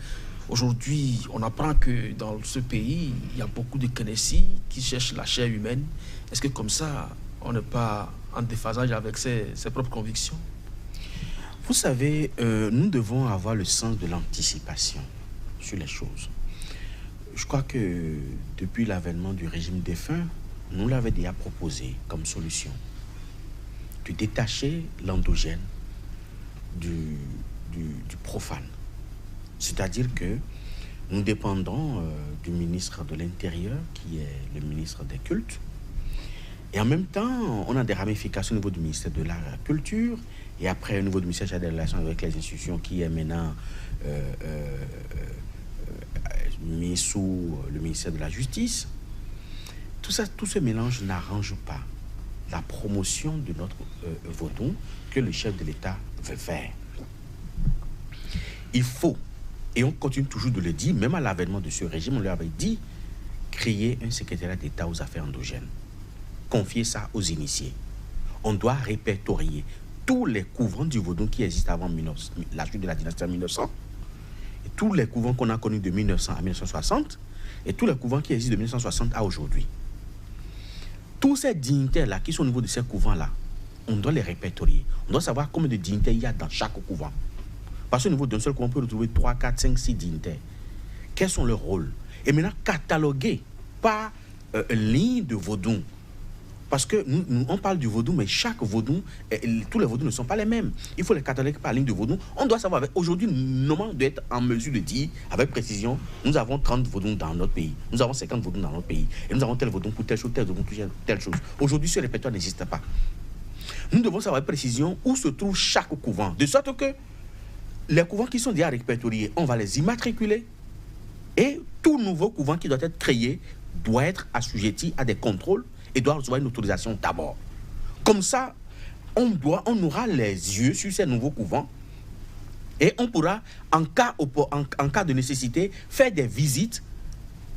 Aujourd'hui, on apprend que dans ce pays, il y a beaucoup de Kénési qui cherchent la chair humaine. Est-ce que comme ça, on n'est pas en déphasage avec ses propres convictions? Vous savez, nous devons avoir le sens de l'anticipation sur les choses. Je crois que depuis l'avènement du régime défunt, nous l'avons déjà proposé comme solution de détacher l'endogène du profane. C'est-à-dire que nous dépendons du ministre de l'Intérieur, qui est le ministre des Cultes. Et en même temps, on a des ramifications au niveau du ministère de la Culture, et après au niveau du ministère des Relations avec les institutions, qui est maintenant mis sous le ministère de la Justice. Tout ce mélange n'arrange pas la promotion de notre vaudou que le chef de l'État veut faire. il faut, et on continue toujours de le dire, même à l'avènement de ce régime, on lui avait dit, créer un secrétariat d'État aux affaires endogènes. Confier ça aux initiés. On doit répertorier tous les couvents du vaudou qui existent avant la chute de la dynastie en 1900, et tous les couvents qu'on a connus de 1900 à 1960, et tous les couvents qui existent de 1960 à aujourd'hui. Tous ces dignitaires-là qui sont au niveau de ces couvents-là, on doit les répertorier. On doit savoir combien de dignitaires il y a dans chaque couvent. Parce qu'au niveau d'un seul couvent, on peut retrouver 3, 4, 5, 6 dignitaires. Quels sont leurs rôles? Et maintenant, cataloguer par ligne de vaudou. Parce que nous, on parle du vaudou, mais chaque vaudou, tous les vaudous ne sont pas les mêmes. Il faut les cataloguer par ligne de vaudou. On doit savoir, aujourd'hui, nous devons être en mesure de dire, avec précision, nous avons 30 vaudous dans notre pays, nous avons 50 vaudous dans notre pays, et nous avons tel vaudou pour telle chose, tel vaudou pour telle chose. Aujourd'hui, ce répertoire n'existe pas. Nous devons savoir avec précision où se trouve chaque couvent, de sorte que les couvents qui sont déjà répertoriés, on va les immatriculer, et tout nouveau couvent qui doit être créé doit être assujetti à des contrôles et doit recevoir une autorisation d'abord. Comme ça, on aura les yeux sur ces nouveaux couvents et on pourra, en cas de nécessité, faire des visites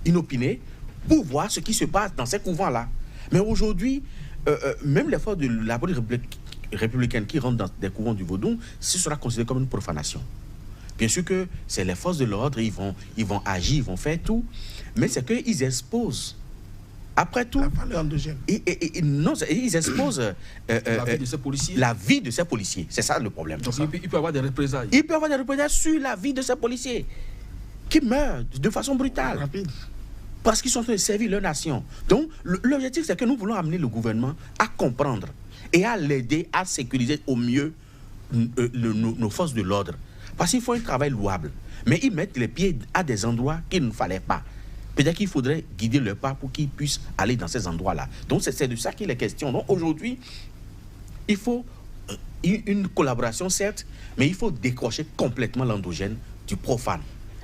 inopinées pour voir ce qui se passe dans ces couvents-là. Mais aujourd'hui, même les forces de la politique républicaine qui rentrent dans des couvents du vaudou, ce sera considéré comme une profanation. Bien sûr que c'est les forces de l'ordre, ils vont agir, ils vont faire tout, mais c'est qu'ils exposent. Après tout, la valeur endogène. Non, ils exposent la vie de ces policiers. La vie de ces policiers. C'est ça le problème. Donc il peut y avoir des représailles. Il peut y avoir des représailles sur la vie de ces policiers qui meurent de façon brutale. Rapide. Parce qu'ils sont en train de servir leur nation. Donc l'objectif, c'est que nous voulons amener le gouvernement à comprendre et à l'aider à sécuriser au mieux nos forces de l'ordre. Parce qu'il faut un travail louable. Mais ils mettent les pieds à des endroits qu'il ne fallait pas. Peut-être qu'il faudrait guider leur pas pour qu'ils puissent aller dans ces endroits-là. Donc c'est de ça qu'il est question. Donc aujourd'hui, il faut une collaboration, certes, mais il faut décrocher complètement l'endogène du profane.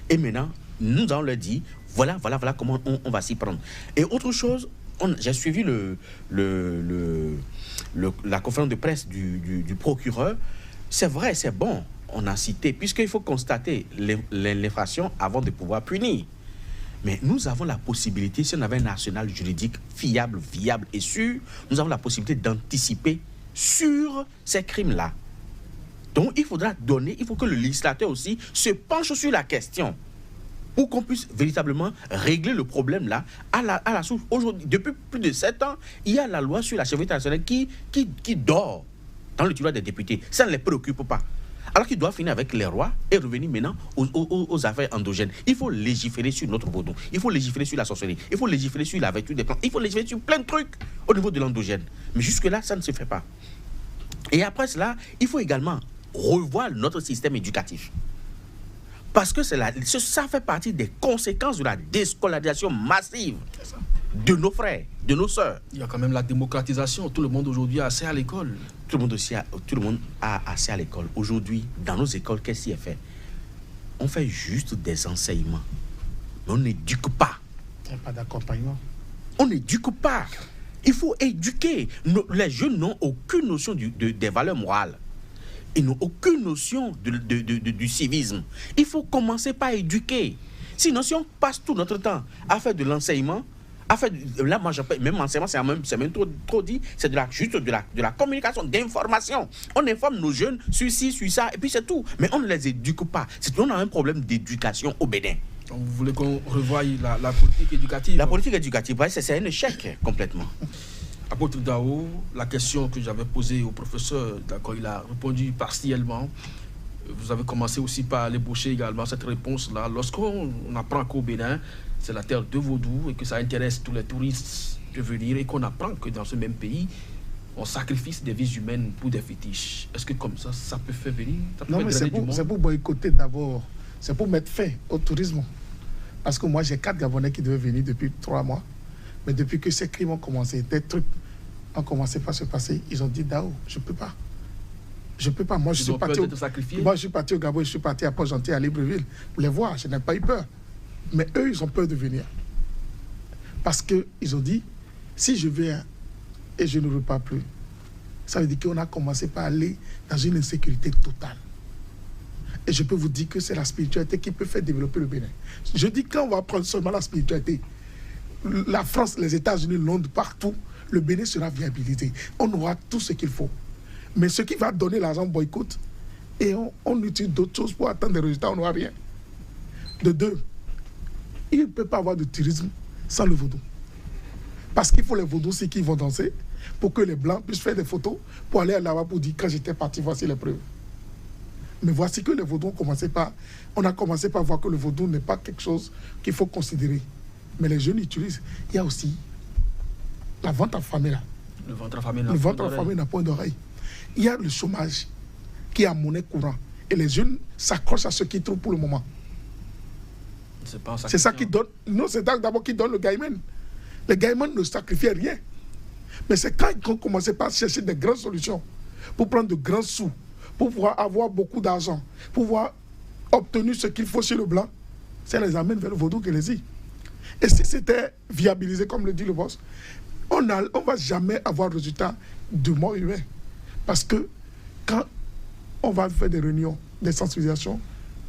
Et maintenant, nous allons leur dire, voilà comment on va s'y prendre. Et autre chose, j'ai suivi la conférence de presse du procureur. C'est vrai, c'est bon, on a cité, puisqu'il faut constater l'infraction avant de pouvoir punir. Mais nous avons la possibilité, si on avait un arsenal juridique fiable, viable et sûr, nous avons la possibilité d'anticiper sur ces crimes-là. Donc il faut que le législateur aussi se penche sur la question pour qu'on puisse véritablement régler le problème-là à la source. Aujourd'hui, depuis plus de 7 ans, il y a la loi sur la chevalerie traditionnelle qui dort dans le tiroir des députés. Ça ne les préoccupe pas. Alors qu'ils doivent finir avec les rois et revenir maintenant aux affaires endogènes. Il faut légiférer sur notre vaudou. Il faut légiférer sur la sorcellerie. Il faut légiférer sur la vertu des plantes. Il faut légiférer sur plein de trucs au niveau de l'endogène. Mais jusque-là, ça ne se fait pas. Et après cela, il faut également revoir notre système éducatif. Parce que ça fait partie des conséquences de la déscolarisation massive de nos frères, de nos sœurs. Il y a quand même la démocratisation. Tout le monde aujourd'hui a accès à l'école. Tout le monde a accès à l'école. Aujourd'hui, dans nos écoles, qu'est-ce qui est fait? On fait juste des enseignements. Mais on n'éduque pas. Il n'y a pas d'accompagnement. On n'éduque pas. Il faut éduquer. Les jeunes n'ont aucune notion des valeurs morales. Ils n'ont aucune notion du civisme. Il faut commencer par éduquer. Sinon, si on passe tout notre temps à faire de l'enseignement, là, moi, même enseignement, c'est même trop dit, c'est juste de la communication, d'information. On informe nos jeunes sur ci, sur ça, et puis c'est tout. Mais on ne les éduque pas. On a un problème d'éducation au Bénin. Donc, vous voulez qu'on revoie la politique éducative? La politique éducative, c'est un échec complètement. Apôtre Dao, la question que j'avais posée au professeur, d'accord, il a répondu partiellement. Vous avez commencé aussi par l'ébaucher également cette réponse-là. Lorsqu'on apprend qu'au Bénin, c'est la terre de vaudou et que ça intéresse tous les touristes de venir et qu'on apprend que dans ce même pays, on sacrifie des vies humaines pour des fétiches. Est-ce que comme ça peut faire venir? Non, mais c'est pour boycotter d'abord. C'est pour mettre fin au tourisme. Parce que moi, j'ai 4 Gabonais qui devaient venir depuis 3 mois. Mais depuis que ces crimes ont commencé, des trucs ont commencé à se passer, ils ont dit, Dao, je ne peux pas. Je ne peux pas. Moi, je suis parti au Gabon, je suis parti à Port-Gentil, à Libreville, pour les voir. Je n'ai pas eu peur. Mais eux, ils ont peur de venir. Parce qu'ils ont dit, si je viens et je ne repars plus, ça veut dire qu'on a commencé par aller dans une insécurité totale. Et je peux vous dire que c'est la spiritualité qui peut faire développer le Bénin. Je dis quand on va prendre seulement la spiritualité, la France, les États-Unis, Londres, partout, le Bénin sera viabilisé. On aura tout ce qu'il faut. Mais ce qui va donner l'argent boycott, et on utilise d'autres choses pour atteindre des résultats, on n'aura rien. De deux, il ne peut pas avoir de tourisme sans le vaudou. Parce qu'il faut les vaudous aussi qui vont danser pour que les Blancs puissent faire des photos pour aller là-bas pour dire quand j'étais parti, voici les preuves. Mais voici que les vaudous on a commencé par voir que le vaudou n'est pas quelque chose qu'il faut considérer. Mais les jeunes utilisent. Il y a aussi la vente affamée là. Le ventre affamé n'a point d'oreille. Il y a le chômage qui est à monnaie courante. Et les jeunes s'accrochent à ce qu'ils trouvent pour le moment. C'est ça qui donne. Non, c'est d'abord qui donne le gaiement. Les gaimans ne sacrifient rien. Mais c'est quand ils ont commencé par chercher des grandes solutions pour prendre de grands sous, pour pouvoir avoir beaucoup d'argent, pour pouvoir obtenir ce qu'il faut chez le blanc, ça les amène vers le vaudou que les y. Et si c'était viabilisé, comme le dit le boss, on ne va jamais avoir de résultat du mort humain. Parce que quand on va faire des réunions, des sensibilisations,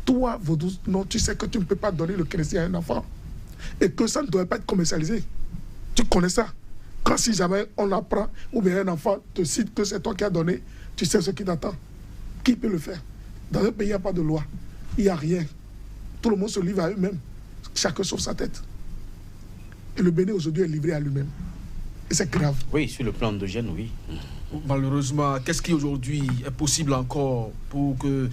toi, vaudou, non, tu sais que tu ne peux pas donner le crédit à un enfant. Et que ça ne doit pas être commercialisé. Tu connais ça. Quand si jamais on apprend, ou bien un enfant te cite que c'est toi qui as donné, tu sais ce qui t'attend. Qui peut le faire? Dans un pays, il n'y a pas de loi. Il n'y a rien. Tout le monde se livre à eux-mêmes. Chacun sur sa tête. Et le Bénin aujourd'hui est livré à lui-même. Et c'est grave. Oui, sur le plan endogène, oui. Malheureusement, qu'est-ce qui aujourd'hui est possible encore pour que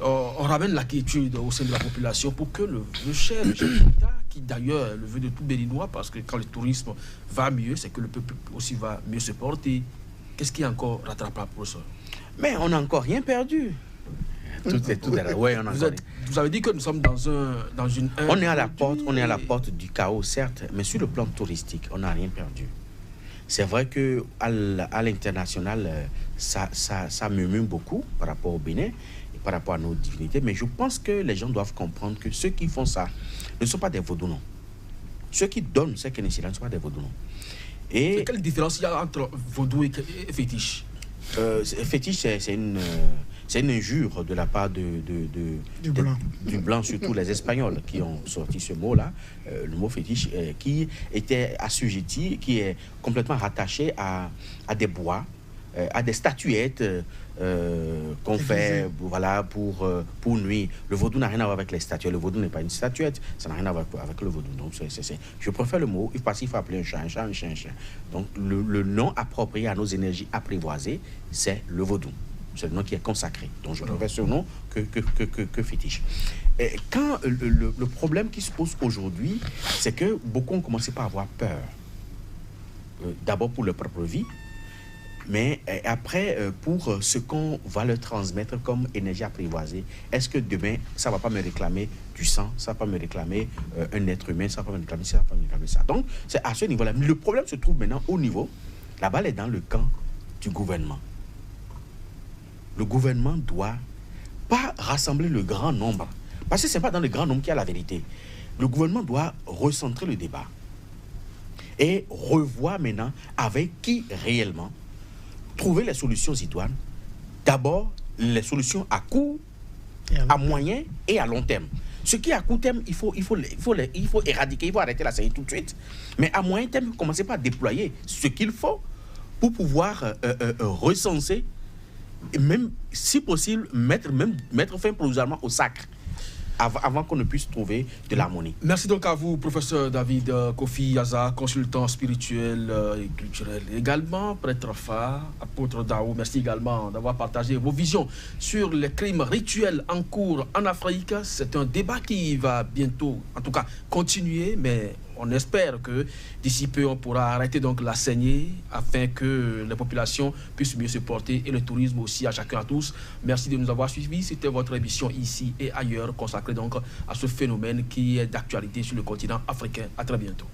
on ramène la quiétude au sein de la population, pour que le chef d'État, qui d'ailleurs le veut de tout Béninois, parce que quand le tourisme va mieux, c'est que le peuple aussi va mieux se porter. Qu'est-ce qui est encore rattrapable pour ça? Mais on n'a encore rien perdu. Ouais, vous avez dit que nous sommes dans une... On est à la porte du chaos, certes, mais sur le plan touristique, on n'a rien perdu. C'est vrai qu'à l'international, ça murmure beaucoup par rapport au Bénin et par rapport à nos divinités, mais je pense que les gens doivent comprendre que ceux qui font ça ne sont pas des vaudous, non. Ceux qui donnent ces Kénésiens ne sont pas des vaudous, non. Et quelle différence il y a entre vaudou et fétiche? Fétiche, c'est une injure de la part du blanc, surtout les Espagnols qui ont sorti ce mot-là, le mot fétiche, qui était assujetti, qui est complètement rattaché à des bois, à des statuettes qu'on fait voilà, pour nuire. Le vaudou n'a rien à voir avec les statuettes. Le vaudou n'est pas une statuette, ça n'a rien à voir avec le vaudou. Donc, je préfère le mot, parce qu'il faut appeler un chat, un chat, un chien, un chien. Donc, le nom approprié à nos énergies apprivoisées, c'est le vaudou. C'est le nom qui est consacré. Donc, je préfère ce nom que fétiche. Et quand le problème qui se pose aujourd'hui, c'est que beaucoup ont commencé par avoir peur. D'abord pour leur propre vie, mais après, pour ce qu'on va leur transmettre comme énergie apprivoisée. Est-ce que demain, ça ne va pas me réclamer du sang, ça ne va pas me réclamer un être humain, ça ne va pas me réclamer ça, ça ne va pas me réclamer ça. Donc, c'est à ce niveau-là. Le problème se trouve maintenant au niveau, la balle est dans le camp du gouvernement. Le gouvernement doit pas rassembler le grand nombre, parce que ce n'est pas dans le grand nombre qu'il y a la vérité. Le gouvernement doit recentrer le débat et revoir maintenant avec qui réellement trouver les solutions idoines. D'abord, les solutions à court, à moyen et à long terme. Ce qui est à court terme, il faut éradiquer, il faut arrêter la série tout de suite. Mais à moyen terme, il faut commencer par déployer ce qu'il faut pour pouvoir recenser et même, si possible, mettre fin provisoirement au sacre avant qu'on ne puisse trouver de l'harmonie. Merci donc à vous, professeur David Kofi Yaza, consultant spirituel et culturel. Également, prêtre phare, apôtre Dao. Merci également d'avoir partagé vos visions sur les crimes rituels en cours en Afrique. C'est un débat qui va bientôt, en tout cas, continuer, mais on espère que d'ici peu, on pourra arrêter donc la saignée afin que les populations puissent mieux se porter et le tourisme aussi à chacun, à tous. Merci de nous avoir suivis. C'était votre émission ici et ailleurs consacrée donc à ce phénomène qui est d'actualité sur le continent africain. À très bientôt.